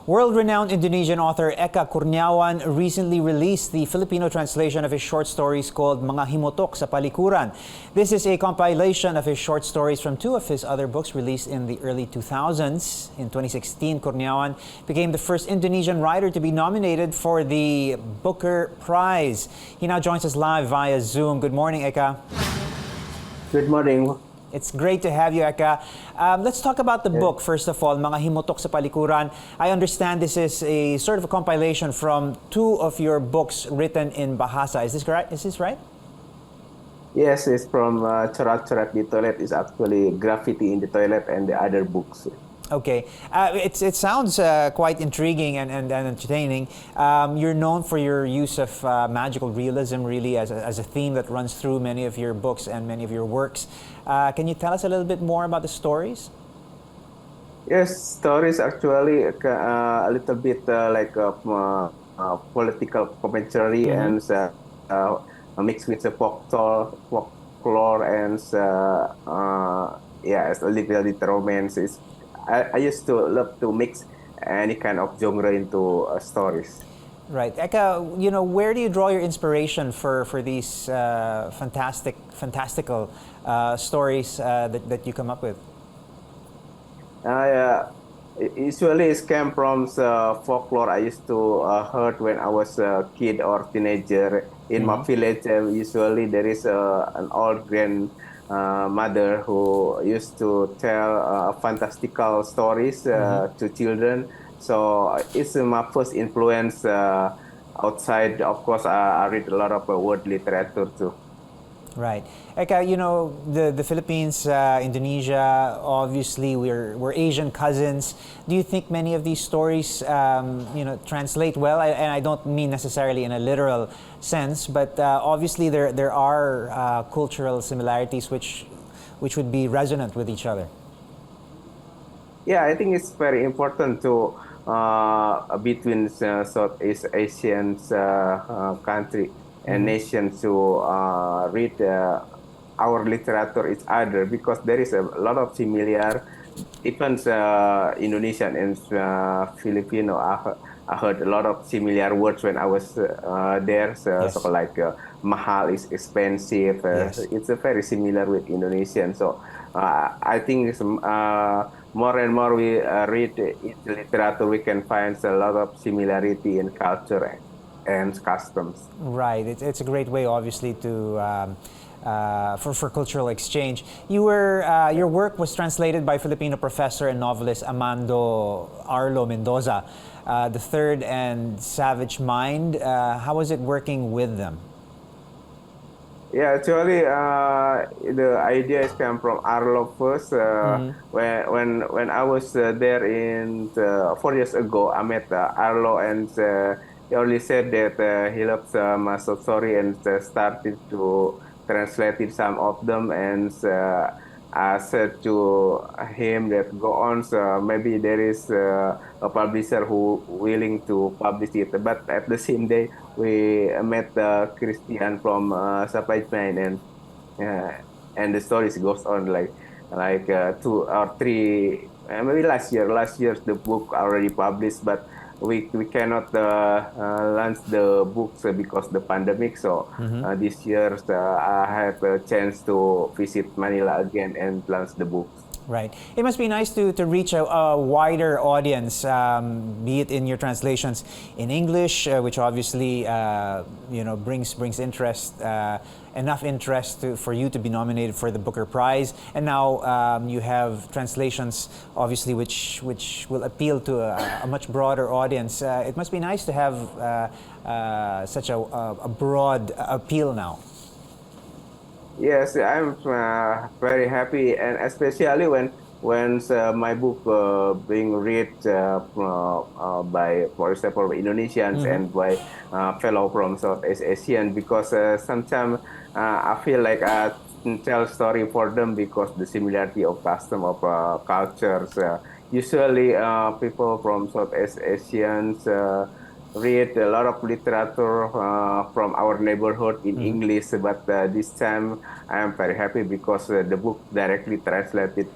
World-renowned Indonesian author Eka Kurniawan recently released the Filipino translation of his short stories called Mga Himutok sa Palikuran. This is a compilation of his short stories from two of his other books released in the early 2000s. In 2016, Kurniawan became the first Indonesian writer to be nominated for the Booker Prize. He now joins us live via Zoom. Good morning, Eka. Good morning. It's great to have you, Eka. Let's talk about the book, first of all, Mga Himutok sa Palikuran. I understand this is a sort of a compilation from two of your books written in Bahasa. Is this correct? Is this right? Yes, it's from Corak-Corak di Toilet. It's actually graffiti in the toilet and the other books. Okay. It sounds quite intriguing and entertaining. You're known for your use of magical realism, really, as a theme that runs through many of your books and many of your works. Can you tell us a little bit more about the stories? Yes, stories actually a little bit like political commentary and mixed with the folklore and it's a little bit romance. I used to love to mix any kind of genre into stories. Right. Eka, where do you draw your inspiration for these fantastical stories that you come up with? Usually it came from folklore I used to heard when I was a kid or teenager. In my village, usually there is an old grandmother who used to tell fantastical stories to children. So it's my first influence outside. Of course, I read a lot of word literature too. Right. Eka, the Philippines, Indonesia, obviously we're Asian cousins. Do you think many of these stories, translate well? And I don't mean necessarily in a literal sense, but obviously there are cultural similarities which would be resonant with each other. Yeah, I think it's very important to between Southeast Asian country and nations to read our literature each other, because there is a lot of similar, even Indonesian and Filipino. I heard a lot of similar words when I was there. So like mahal is expensive. It's very similar with Indonesian. So I think it's, more and more we read literature, we can find a lot of similarity in culture and customs. Right. It's a great way, obviously, to for cultural exchange. Your work was translated by Filipino professor and novelist Amando Arlo Mendoza. The Third and Savage Mind. How was it working with them? Yeah, actually, the ideas came from Arlo first. When I was there in 4 years ago, I met Arlo, and he only said that he loves my story and started to translate some of them. And I said to him that go on, so maybe there is a publisher who willing to publish it. But at the same day, we met Christian from Savage Mind, and the stories goes on like 2 or 3, maybe last year. Last year the book already published, but we cannot launch the books because the pandemic. So this year I have a chance to visit Manila again and launch the books. Right. It must be nice to reach a wider audience, be it in your translations in English, which obviously brings interest, enough interest for you to be nominated for the Booker Prize, and now you have translations, obviously, which will appeal to a much broader audience. It must be nice to have such a broad appeal now. Yes, I'm very happy, and especially when my book being read by, for example, Indonesians and by fellow from Southeast Asian, because sometimes I feel like I tell story for them because the similarity of custom of cultures. Usually, people from Southeast Asians read a lot of literature from our neighborhood in English, but this time I am very happy because the book directly translated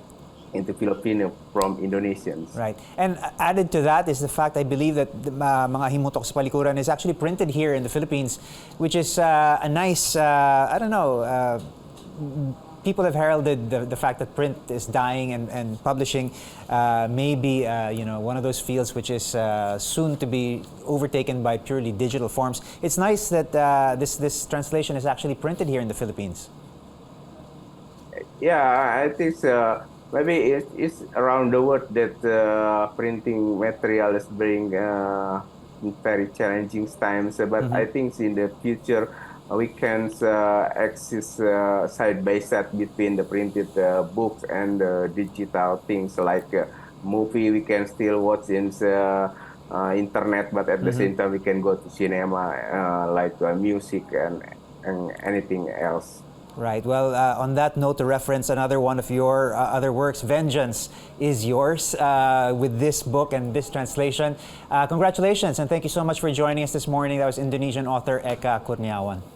into Filipino from Indonesians. Right. And added to that is the fact I believe that the mga Himutok sa Palikuran is actually printed here in the Philippines, which is a nice, I don't know, people have heralded the fact that print is dying and publishing may be one of those fields which is soon to be overtaken by purely digital forms. It's nice that this translation is actually printed here in the Philippines. Yeah, I think maybe it's around the world that printing material is being very challenging times. But I think in the future we can exist side by side between the printed books and digital things like movie. We can still watch in the internet, but at the same time we can go to cinema like music and anything else. Right. Well, on that note, to reference another one of your other works, Vengeance is Yours, with this book and this translation. Congratulations and thank you so much for joining us this morning. That was Indonesian author Eka Kurniawan.